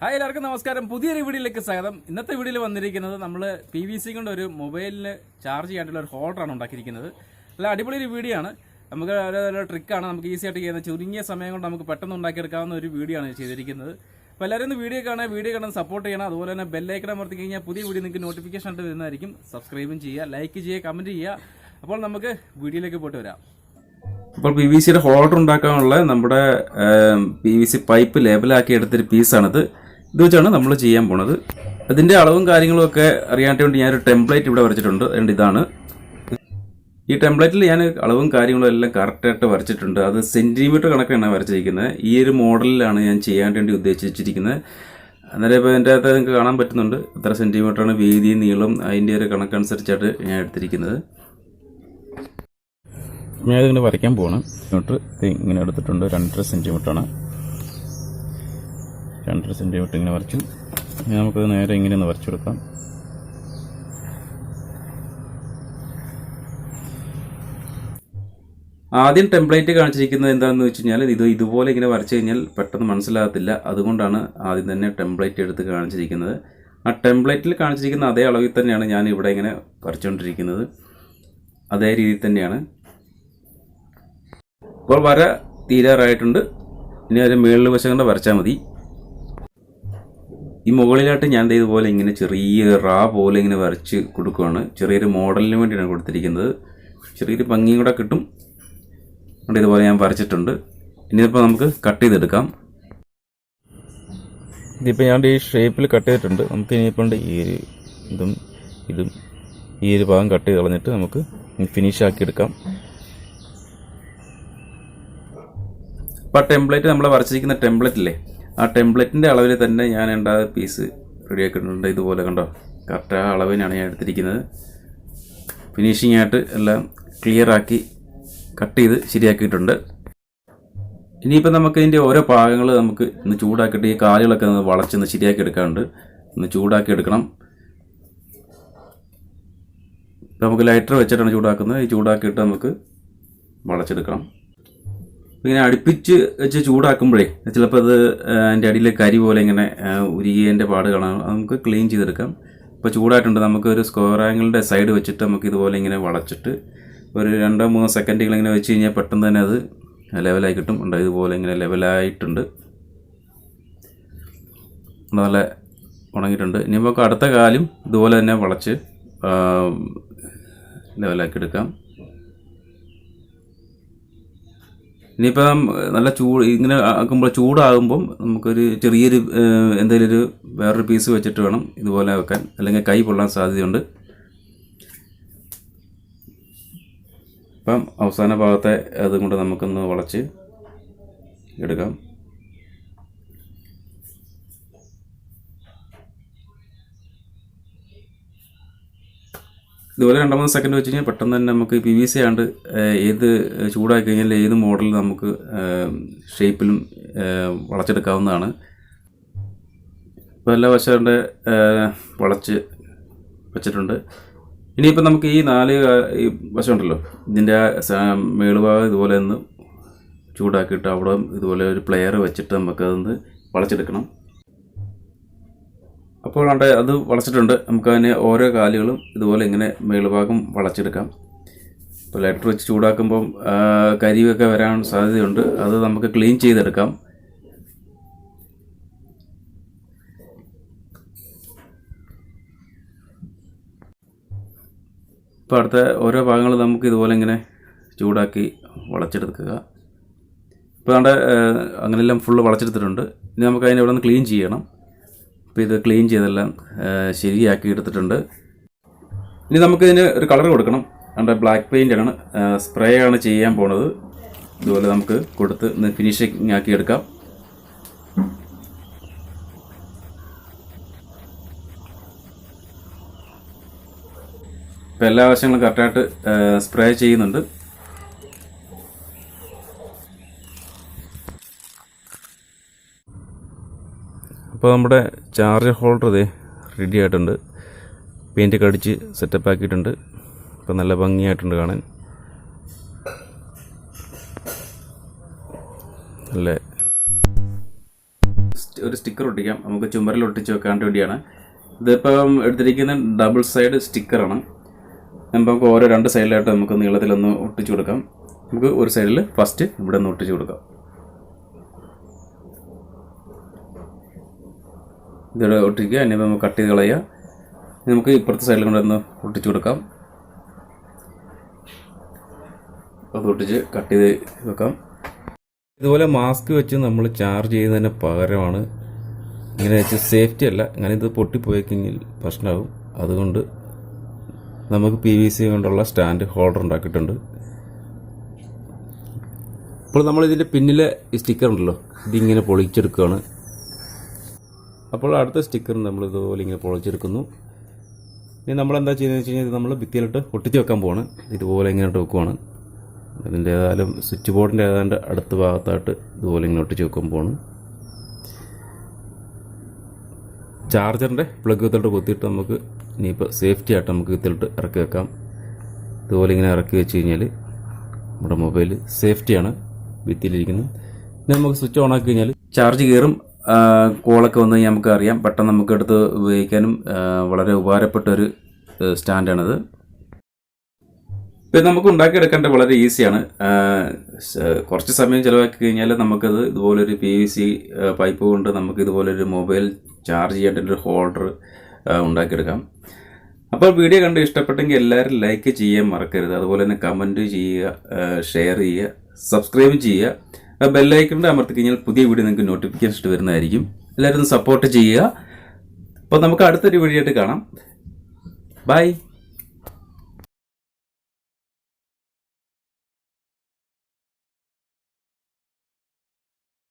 Hi, എല്ലാവർക്കും നമസ്കാരം. പുതിയൊരു വീഡിയോയിലേക്ക് സ്വാഗതം. ഇന്നത്തെ വീഡിയോയിൽ വന്നിരിക്കുന്നത് നമ്മൾ PVC കൊണ്ട് ഒരു മൊബൈലിന് ചാർജ് ചെയ്യാനുള്ള ഒരു ഹോൾഡറാണ് ഉണ്ടാക്കിയിരിക്കുന്നത്. നല്ല അടിപൊളി ഒരു വീഡിയോ ആണ്. നമുക്ക് ഒരു ട്രിക്കാണ്, നമുക്ക് ഈസി ആയിട്ട് ചെയ്യുന്ന ചുരുങ്ങിയ സമയം കൊണ്ട് നമുക്ക് പെട്ടെന്ന് ഉണ്ടാക്കിയെടുക്കാവുന്ന ഒരു വീഡിയോ ആണ് ചെയ്തിരിക്കുന്നത്. അപ്പോൾ എല്ലാവരും വീഡിയോ കാണാൻ സപ്പോർട്ട് ചെയ്യണം. അതുപോലെ തന്നെ ബെല്ലൈക്കൺ അമർത്തി കഴിഞ്ഞാൽ പുതിയ വീഡിയോ നിങ്ങൾക്ക് നോട്ടിഫിക്കേഷൻ ആയിട്ട് വരുന്നതായിരിക്കും. സബ്സ്ക്രൈബും ചെയ്യുക, ലൈക്ക് ചെയ്യുക, കമൻറ്റ് ചെയ്യുക. അപ്പോൾ നമുക്ക് വീഡിയോയിലേക്ക് പോയിട്ട് വരാം. അപ്പോൾ PVCയുടെ ഹോൾഡർ ഉണ്ടാക്കാനുള്ള നമ്മുടെ PVC പൈപ്പ് ലേബലാക്കി എടുത്തൊരു പീസാണിത്. ഇത് വെച്ചാണ് നമ്മൾ ചെയ്യാൻ പോണത്. അതിൻ്റെ അളവും കാര്യങ്ങളും ഒക്കെ അറിയാൻ വേണ്ടി ഞാനൊരു ടെംപ്ലേറ്റ് ഇവിടെ വരച്ചിട്ടുണ്ട്. അതുകൊണ്ട് ഇതാണ് ഈ ടെംപ്ലേറ്റിൽ ഞാൻ അളവും കാര്യങ്ങളും എല്ലാം കറക്റ്റായിട്ട് വരച്ചിട്ടുണ്ട്. അത് സെൻറ്റിമീറ്റർ കണക്കാണ് വരച്ചിരിക്കുന്നത്. ഈ ഒരു മോഡലിലാണ് ഞാൻ ചെയ്യാൻ വേണ്ടി ഉദ്ദേശിച്ചിരിക്കുന്നത്. അന്നേരം ഇപ്പോൾ എൻ്റെ അകത്ത് നിങ്ങൾക്ക് കാണാൻ പറ്റുന്നുണ്ട് എത്ര സെൻറ്റിമീറ്ററാണ് വീതി, നീളം, അതിൻ്റെ ഒരു കണക്കനുസരിച്ചായിട്ട് ഞാൻ എടുത്തിരിക്കുന്നത്. ഞാനിതിങ്ങനെ വരയ്ക്കാൻ പോവാണ്. ഇങ്ങനെ എടുത്തിട്ടുണ്ട് 2.5 സെൻറ്റിമീറ്ററാണ്. 2.5 സെൻറ്റിമീറ്റർ ഇങ്ങനെ വരച്ചു. നമുക്കത് നേരെ ഇങ്ങനെ ഒന്ന് വരച്ചെടുക്കാം. ആദ്യം ടെംപ്ലേറ്റ് കാണിച്ചിരിക്കുന്നത് എന്താണെന്ന് വെച്ച് കഴിഞ്ഞാൽ ഇതുപോലെ ഇങ്ങനെ വരച്ചു കഴിഞ്ഞാൽ പെട്ടെന്ന് മനസ്സിലാകത്തില്ല. അതുകൊണ്ടാണ് ആദ്യം തന്നെ ടെംപ്ലേറ്റ് എടുത്ത് കാണിച്ചിരിക്കുന്നത്. ആ ടെംപ്ലേറ്റിൽ കാണിച്ചിരിക്കുന്ന അതേ അളവിൽ തന്നെയാണ് ഞാൻ ഇവിടെ ഇങ്ങനെ വരച്ചുകൊണ്ടിരിക്കുന്നത്. അതേ രീതിയിൽ തന്നെയാണ്. ഇപ്പോൾ വര തീരാറായിട്ടുണ്ട്. ഇനി അതിന് മേളിൽ വശം കൊണ്ട് വരച്ചാൽ മതി. ഈ മുകളിലായിട്ട് ഞാൻ ഇതുപോലെ ഇങ്ങനെ ചെറിയ പോലെ ഇങ്ങനെ വരച്ച് കൊടുക്കുകയാണ്. ചെറിയൊരു മോഡലിന് വേണ്ടിയാണ് കൊടുത്തിരിക്കുന്നത്. ചെറിയൊരു ഭംഗിയും കൂടെ കിട്ടും. അതുകൊണ്ട് ഇതുപോലെ ഞാൻ വരച്ചിട്ടുണ്ട്. ഇനിയിപ്പോൾ നമുക്ക് കട്ട് ചെയ്തെടുക്കാം. ഇതിപ്പോൾ ഞാൻ ഈ ഷേപ്പിൽ കട്ട് ചെയ്തിട്ടുണ്ട്. നമുക്ക് ഇനിയിപ്പോൾ ഈ ഒരു ഭാഗം കട്ട് ചെയ്ത് കളഞ്ഞിട്ട് നമുക്ക് ഫിനിഷ് ആക്കി എടുക്കാം. അപ്പോൾ ടെംപ്ലേറ്റ് നമ്മൾ വരച്ചിരിക്കുന്ന ടെംപ്ലേറ്റില്ലേ, ആ ടെംപ്ലേറ്റിൻ്റെ അളവിൽ തന്നെ ഞാൻ പീസ് റെഡിയാക്കിയിട്ടുണ്ട്. ഇതുപോലെ കണ്ടോ, കറക്റ്റ് ആ അളവിനാണ് ഞാൻ എടുത്തിരിക്കുന്നത്. ഫിനിഷിംഗ് ആയിട്ട് എല്ലാം ക്ലിയർ ആക്കി കട്ട് ചെയ്ത് ശരിയാക്കിയിട്ടുണ്ട്. ഇനിയിപ്പോൾ നമുക്ക് ഇതിൻ്റെ ഓരോ ഭാഗങ്ങൾ നമുക്ക് ഒന്ന് ചൂടാക്കിയിട്ട് ഈ കാലുകളൊക്കെ ഒന്ന് വളച്ചൊന്ന് ശരിയാക്കി എടുക്കാറുണ്ട്. ഒന്ന് ചൂടാക്കി എടുക്കണം. നമുക്ക് ലൈറ്റർ വെച്ചിട്ടാണ് ചൂടാക്കുന്നത്. ഈ ചൂടാക്കിയിട്ട് നമുക്ക് വളച്ചെടുക്കണം. ഇങ്ങനെ അടുപ്പിച്ച് വെച്ച് ചൂടാക്കുമ്പോഴേ ചിലപ്പോൾ അത് അതിൻ്റെ അടിയിൽ കരി പോലെ ഇങ്ങനെ ഉരുകിയതിൻ്റെ പാട് കാണാം. നമുക്ക് ക്ലീൻ ചെയ്തെടുക്കാം. ഇപ്പോൾ ചൂടായിട്ടുണ്ട്. നമുക്ക് ഒരു സ്ക്വയർ ആംഗിളിൻ്റെ സൈഡ് വെച്ചിട്ട് നമുക്ക് ഇതുപോലെ ഇങ്ങനെ വളച്ചിട്ട് ഒരു 2-3 സെക്കൻഡുകൾ ഇങ്ങനെ വെച്ച് കഴിഞ്ഞാൽ പെട്ടെന്ന് തന്നെ അത് ലെവലായി കിട്ടും. ഉണ്ട്, ഇതുപോലെ ഇങ്ങനെ ലെവലായിട്ടുണ്ട്. നല്ല ഉണങ്ങിയിട്ടുണ്ട്. ഇനി നമുക്ക് അടുത്ത കാലും ഇതുപോലെ തന്നെ വളച്ച് ലെവലാക്കി എടുക്കാം. ഇനിയിപ്പം നല്ല ഇങ്ങനെ ആക്കുമ്പോൾ ചൂടാകുമ്പം നമുക്കൊരു ചെറിയൊരു എന്തെങ്കിലും വേറൊരു പീസ് വെച്ചിട്ട് വേണം ഇതുപോലെ വെക്കാൻ, അല്ലെങ്കിൽ കൈ പൊള്ളാൻ സാധ്യതയുണ്ട്. അപ്പം അവസാന ഭാഗത്തെ അതും കൊണ്ട് നമുക്കൊന്ന് വളച്ച് എടുക്കാം. ഇതുപോലെ 2-3 സെക്കൻഡ് വെച്ച് കഴിഞ്ഞാൽ പെട്ടെന്ന് തന്നെ നമുക്ക് PVC ആണ്ട് ഏത് ചൂടാക്കി കഴിഞ്ഞാൽ ഏത് മോഡലിൽ നമുക്ക് ഷേപ്പിലും വളച്ചെടുക്കാവുന്നതാണ്. ഇപ്പോൾ എല്ലാ വശം വളച്ച് വെച്ചിട്ടുണ്ട്. ഇനിയിപ്പോൾ നമുക്ക് ഈ 4 വശമുണ്ടല്ലോ, ഇതിൻ്റെ മേളുഭാഗം ഇതുപോലെ ഒന്ന് ചൂടാക്കിയിട്ട് അവിടെ ഇതുപോലെ ഒരു പ്ലെയർ വെച്ചിട്ട് നമുക്കതൊന്ന് വളച്ചെടുക്കണം. അപ്പോൾ അത് വളച്ചിട്ടുണ്ട്. നമുക്കതിനെ ഓരോ കാലുകളും ഇതുപോലെ ഇങ്ങനെ മേളുഭാഗം വളച്ചെടുക്കാം. ഇപ്പോൾ ലൈറ്റർ വെച്ച് ചൂടാക്കുമ്പം കരിയൊക്കെ വരാൻ സാധ്യതയുണ്ട്. അത് നമുക്ക് ക്ലീൻ ചെയ്തെടുക്കാം. ഇപ്പോൾ അടുത്ത ഓരോ ഭാഗങ്ങൾ നമുക്ക് ഇതുപോലെ ഇങ്ങനെ ചൂടാക്കി വളച്ചെടുക്കുക. ഇപ്പോൾ അങ്ങനെയെല്ലാം ഫുള്ള് വളച്ചെടുത്തിട്ടുണ്ട്. ഇനി നമുക്ക് അതിനെ ഇവിടെ നിന്ന് ക്ലീൻ ചെയ്യണം. അപ്പോൾ ഇത് ക്ലീൻ ചെയ്തെല്ലാം ശരിയാക്കി എടുത്തിട്ടുണ്ട്. ഇനി നമുക്കിതിന് ഒരു കളർ കൊടുക്കണം. ബ്ലാക്ക് പെയിൻ്റാണ്, സ്പ്രേ ആണ് ചെയ്യാൻ പോണത്. ഇതുപോലെ നമുക്ക് കൊടുത്ത് ഫിനിഷിങ് ആക്കി എടുക്കാം. ഇപ്പോൾ എല്ലാ വശങ്ങളും കറക്റ്റായിട്ട് സ്പ്രേ ചെയ്യുന്നുണ്ട്. അപ്പോൾ നമ്മുടെ ചാർജർ ഹോൾഡർ റെഡി ആയിട്ടുണ്ട്. പെയിൻ്റൊക്കെ അടിച്ച് സെറ്റപ്പ് ആക്കിയിട്ടുണ്ട്. അപ്പോൾ നല്ല ഭംഗിയായിട്ടുണ്ട് കാണാൻ. നല്ല ഒരു സ്റ്റിക്കർ ഒട്ടിക്കാം, നമുക്ക് ചുമരിൽ ഒട്ടിച്ച് വെക്കാൻ വേണ്ടിയാണ്. ഇതിപ്പം എടുത്തിരിക്കുന്ന ഡബിൾ സൈഡ് സ്റ്റിക്കറാണ്. നമുക്ക് ഓരോ 2 സൈഡിലായിട്ട് നമുക്ക് നീളത്തിലൊന്ന് ഒട്ടിച്ചു കൊടുക്കാം. നമുക്ക് ഒരു സൈഡിൽ ഫസ്റ്റ് ഇവിടെ ഒന്ന് ഒട്ടിച്ചു കൊടുക്കാം. ഇതിവിടെ ഒട്ടിക്കുക. ഇനി നമുക്ക് കട്ട് ചെയ്ത് കളയുക. നമുക്ക് ഇപ്പുറത്തെ സൈഡിൽ കൊണ്ടൊന്ന് ഒട്ടിച്ചു കൊടുക്കാം. അത് ഒട്ടിച്ച് കട്ട് ചെയ്ത് വെക്കാം. ഇതുപോലെ മാസ്ക് വെച്ച് നമ്മൾ ചാർജ് ചെയ്യുന്നതിന് പകരമാണ് ഇങ്ങനെ വെച്ച് സേഫ്റ്റി അല്ല, അങ്ങനെ ഇത് പൊട്ടിപ്പോയി കഴിഞ്ഞാൽ പ്രശ്നമാകും. അതുകൊണ്ട് നമുക്ക് PVC കൊണ്ടുള്ള സ്റ്റാൻഡ് ഹോൾഡർ ഉണ്ടാക്കിയിട്ടുണ്ട്. ഇപ്പോൾ നമ്മളിതിൻ്റെ പിന്നിലെ ഈ സ്റ്റിക്കർ ഉണ്ടല്ലോ, ഇതിങ്ങനെ പൊളിച്ചെടുക്കുകയാണ്. അപ്പോൾ അടുത്ത സ്റ്റിക്കർ നമ്മൾ ഇതുപോലെ ഇങ്ങനെ പൊളിച്ചെടുക്കുന്നു. ഇനി നമ്മളെന്താ ചെയ്യുന്നത് വെച്ച് കഴിഞ്ഞാൽ ഇത് നമ്മൾ ഭിത്തിയിലിട്ട് ഒട്ടിച്ച് വെക്കാൻ പോവാണ്. ഇതുപോലെ ഇങ്ങനെ വെക്കുവാണ്. അതിൻ്റെ ഏതായാലും സ്വിച്ച് ബോർഡിൻ്റെ ഏതാണ്ട് അടുത്ത ഭാഗത്തായിട്ട് ഇതുപോലെ ഇങ്ങനെ ഒട്ടിച്ച് വെക്കാൻ പോവാണ്. ചാർജറിൻ്റെ പ്ലഗ് വിത്തിട്ട് കുത്തിയിട്ട് നമുക്ക് ഇനിയിപ്പോൾ സേഫ്റ്റി ആയിട്ട് നമുക്ക് വിത്തിലിട്ട് ഇറക്കി വെക്കാം. ഇതുപോലെ ഇങ്ങനെ ഇറക്കി വെച്ച് കഴിഞ്ഞാൽ നമ്മുടെ മൊബൈൽ സേഫ്റ്റിയാണ് ഭിത്തിയിലിരിക്കുന്നത്. ഇനി നമുക്ക് സ്വിച്ച് ഓൺ ആക്കി കഴിഞ്ഞാൽ ചാർജ് കയറും. കോളൊക്കെ വന്നു കഴിഞ്ഞാൽ നമുക്ക് അറിയാം. പെട്ടെന്ന് നമുക്ക് എടുത്ത് ഉപയോഗിക്കാനും വളരെ ഉപകാരപ്പെട്ടൊരു സ്റ്റാൻഡാണിത്. ഇത് നമുക്ക് ഉണ്ടാക്കിയെടുക്കേണ്ടത് വളരെ ഈസിയാണ്. കുറച്ച് സമയം ചിലവാക്കി കഴിഞ്ഞാൽ നമുക്കത് ഇതുപോലൊരു PVC പൈപ്പ് കൊണ്ട് നമുക്ക് ഇതുപോലൊരു മൊബൈൽ ചാർജ് ചെയ്യേണ്ട ഒരു ഹോൾഡർ ഉണ്ടാക്കിയെടുക്കാം. അപ്പോൾ വീഡിയോ കണ്ട് ഇഷ്ടപ്പെട്ടെങ്കിൽ എല്ലാവരും ലൈക്ക് ചെയ്യാൻ മറക്കരുത്. അതുപോലെ തന്നെ കമൻറ്റ് ചെയ്യുക, ഷെയർ ചെയ്യുക, സബ്സ്ക്രൈബ് ചെയ്യുക. ബെല്ലൈക്കണിൻ്റെ അമർത്തി കഴിഞ്ഞാൽ പുതിയ വീഡിയോ നിങ്ങൾക്ക് നോട്ടിഫിക്കേഷൻ വരുന്നതായിരിക്കും. എല്ലാവരും ഒന്ന് സപ്പോർട്ട് ചെയ്യുക. അപ്പോൾ നമുക്ക് അടുത്തൊരു വീഡിയോ ആയിട്ട് കാണാം. ബൈ.